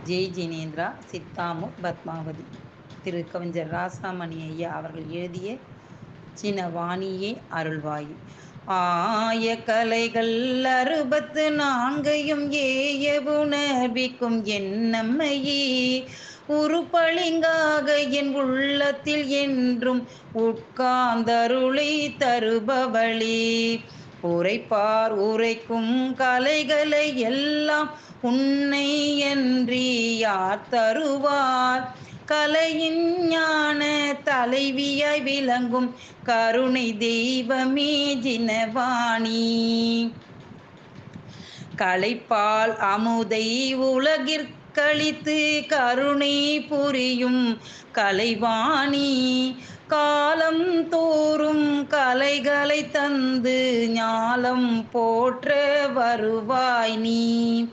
ஜெய் ஜினேந்திரா. சித்தாமு பத்மாவதி. திரு கவிஞர் ராசாமணி ஐயா அவர்கள் எழுதிய சினவாணியே அருள்வாயு. ஆய கலைகள் 64 ஏய உணர்விக்கும் என்னம்மையே உருப்பளிங்காக என் உள்ளத்தில் என்றும் உட்கார்ந்தருளை தருபவளே. உரைப்பார் உரைக்கும் கலைகளை எல்லாம் உன்னை அன்றி யார் தருவார்? கலையின் ஞான தலைவியாய் விளங்கும் கருணை தெய்வமே ஜினவாணி. கலைப்பால் அமுதை உலகிற்களித்து கருணை புரியும் கலைவாணி. காலம் தோறும் கலைகளை தந்து ஞாலம் போற்ற வருவாய் நீ.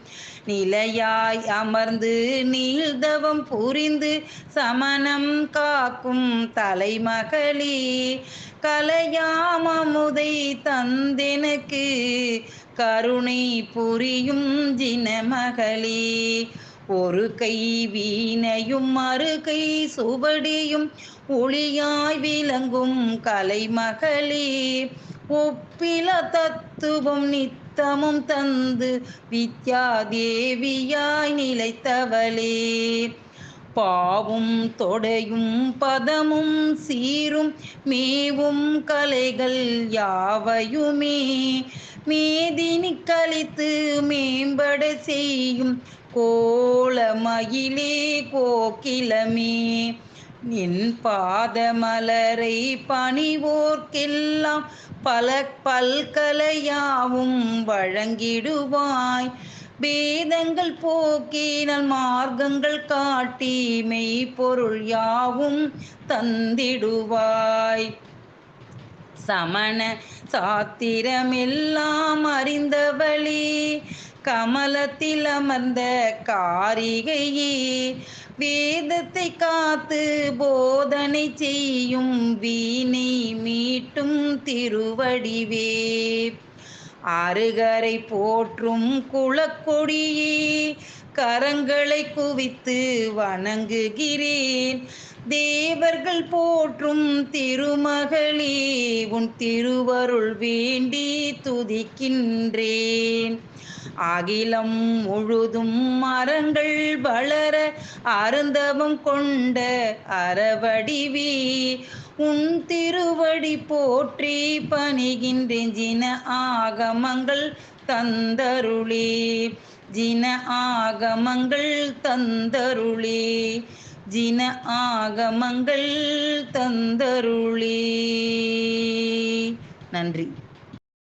நிலையாய் அமர்ந்து நீள்தவம் புரிந்து சமணம் காக்கும் தலைமகளே. கலையாமமுதை தந்தெனக்கு கருணை புரியும் ஜினமகளே. ஒரு கை வீணையும் மறு கை சுவடியும் ஒளியாய் விளங்கும் கலைமகளே. ஒப்பில தத்துவம் நித்தமும் தந்து வித்யா தேவியாய் நிலைத்தவளே. பாவும் தொடையும் பதமும் சீரும் மேவும் கலைகள் யாவையுமே மேதினி கழித்து மேம்பட செய்யும் கோலமயிலே கோகிலமே. நின் பாதமலரை பணிவோர்க்கெல்லாம் பல பல்கலையாவும் வழங்கிடுவாய். பேதங்கள் போக்கி நல் மார்க்கங்கள் காட்டி மெய்ப்பொருள் யாவும் தந்திடுவாய். சமண சாத்திரமெல்லாம் அறிந்தவளே கமலத்தில் அமர்ந்த காரிகையே வேதத்தை காத்து போதனை செய்யும் வீணை மீட்டும் திருவடிவே. அருகரை போற்றும் குலக்கொடியே கரங்களை குவித்து வணங்குகிறேன். தேவர்கள் போற்றும் திருமகளே உன் திருவருள் வேண்டி துதிக்கின்றேன். அகிலம் முழுதும் மரங்கள் வளர அருந்தவம் கொண்ட அறவடிவே உன் திருவடி போற்றி பணிகின்றேன். ஜின ஆகமங்கள் தந்தருளே ஜின ஆகமங்கள் தந்தருளே ஜின ஆகமங்கள் தந்தருளே. நன்றி.